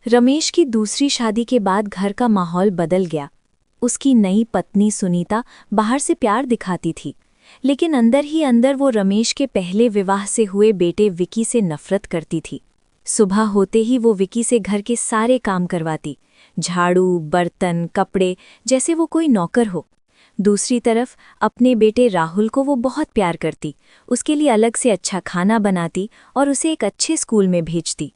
रमेश की दूसरी शादी के बाद घर का माहौल बदल गया। उसकी नई पत्नी सुनीता बाहर से प्यार दिखाती थी, लेकिन अंदर ही अंदर वो रमेश के पहले विवाह से हुए बेटे विकी से नफरत करती थी। सुबह होते ही वो विकी से घर के सारे काम करवाती, झाड़ू, बर्तन, कपड़े, जैसे वो कोई नौकर हो। दूसरी तरफ अपने बेटे राहुल को वो बहुत प्यार करती, उसके लिए अलग से अच्छा खाना बनाती और उसे एक अच्छे स्कूल में भेजती।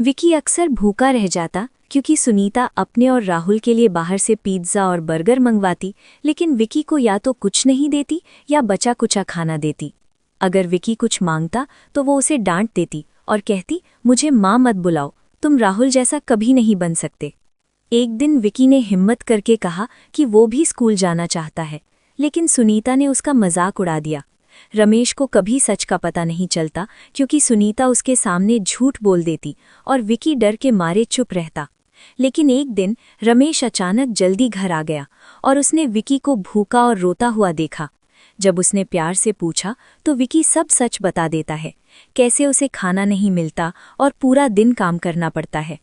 विकी अक्सर भूखा रह जाता क्योंकि सुनीता अपने और राहुल के लिए बाहर से पिज्ज़ा और बर्गर मंगवाती, लेकिन विकी को या तो कुछ नहीं देती या बचा कुचा खाना देती। अगर विकी कुछ मांगता तो वो उसे डांट देती और कहती, मुझे माँ मत बुलाओ, तुम राहुल जैसा कभी नहीं बन सकते। एक दिन विकी ने हिम्मत करके कहा कि वो भी स्कूल जाना चाहता है, लेकिन सुनीता ने उसका मजाक उड़ा दिया। रमेश को कभी सच का पता नहीं चलता क्योंकि सुनीता उसके सामने झूठ बोल देती और विकी डर के मारे चुप रहता। लेकिन एक दिन रमेश अचानक जल्दी घर आ गया और उसने विकी को भूखा और रोता हुआ देखा। जब उसने प्यार से पूछा तो विकी सब सच बता देता है, कैसे उसे खाना नहीं मिलता और पूरा दिन काम करना पड़ता है।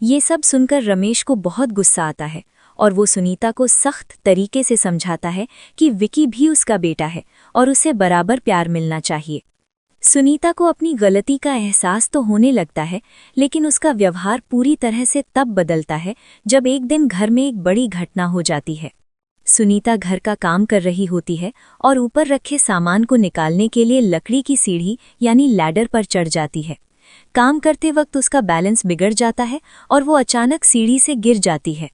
ये सब सुनकर रमेश को बहुत गुस्सा आता है और वो सुनीता को सख्त तरीके से समझाता है कि विकी भी उसका बेटा है और उसे बराबर प्यार मिलना चाहिए। सुनीता को अपनी गलती का एहसास तो होने लगता है, लेकिन उसका व्यवहार पूरी तरह से तब बदलता है जब एक दिन घर में एक बड़ी घटना हो जाती है। सुनीता घर का काम कर रही होती है और ऊपर रखे सामान को निकालने के लिए लकड़ी की सीढ़ी यानी लैडर पर चढ़ जाती है। काम करते वक्त उसका बैलेंस बिगड़ जाता है और वो अचानक सीढ़ी से गिर जाती है।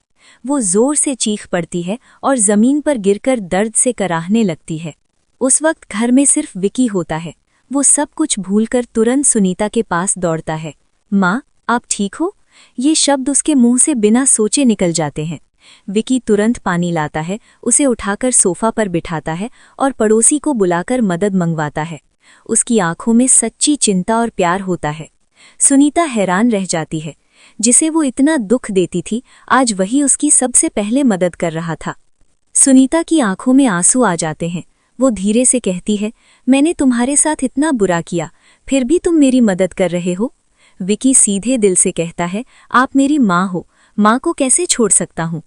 वो जोर से चीख पड़ती है और जमीन पर गिरकर दर्द से कराहने लगती है। उस वक्त घर में सिर्फ विकी होता है। वो सब कुछ भूलकर तुरंत सुनीता के पास दौड़ता है। माँ, आप ठीक हो? ये शब्द उसके मुंह से बिना सोचे निकल जाते हैं। विकी तुरंत पानी लाता है, उसे उठाकर सोफा पर बिठाता है और पड़ोसी को बुलाकर मदद मंगवाता है। उसकी आंखों में सच्ची चिंता और प्यार होता है। सुनीता हैरान रह जाती है, जिसे वो इतना दुख देती थी, आज वही उसकी सबसे पहले मदद कर रहा था। सुनीता की आंखों में आंसू आ जाते हैं। वो धीरे से कहती है, मैंने तुम्हारे साथ इतना बुरा किया, फिर भी तुम मेरी मदद कर रहे हो। विकी सीधे दिल से कहता है, आप मेरी माँ हो, माँ को कैसे छोड़ सकता हूँ।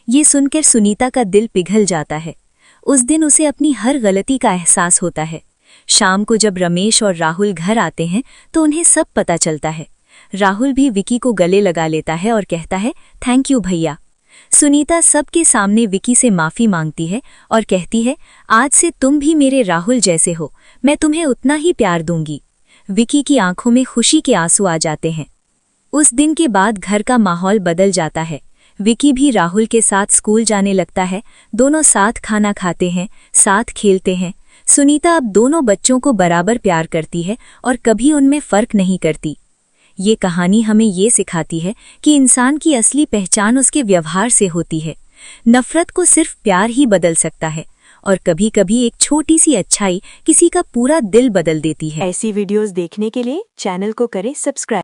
ये सुनकर सुनीता का दिल पिघल जाता है। उस दिन उसे अपनी हर गलती का एहसास होता है। शाम को जब रमेश और राहुल घर आते हैं तो उन्हें सब पता चलता है। राहुल भी विकी को गले लगा लेता है और कहता है, थैंक यू भैया। सुनीता सबके सामने विकी से माफ़ी मांगती है और कहती है, आज से तुम भी मेरे राहुल जैसे हो, मैं तुम्हें उतना ही प्यार दूंगी। विकी की आंखों में खुशी के आंसू आ जाते हैं। उस दिन के बाद घर का माहौल बदल जाता है। विकी भी राहुल के साथ स्कूल जाने लगता है। दोनों साथ खाना खाते हैं, साथ खेलते हैं। सुनीता अब दोनों बच्चों को बराबर प्यार करती है और कभी उनमें फर्क नहीं करती। ये कहानी हमें ये सिखाती है कि इंसान की असली पहचान उसके व्यवहार से होती है। नफरत को सिर्फ प्यार ही बदल सकता है और कभी-कभी एक छोटी सी अच्छाई किसी का पूरा दिल बदल देती है। ऐसी वीडियोस देखने के लिए चैनल को करें सब्सक्राइब।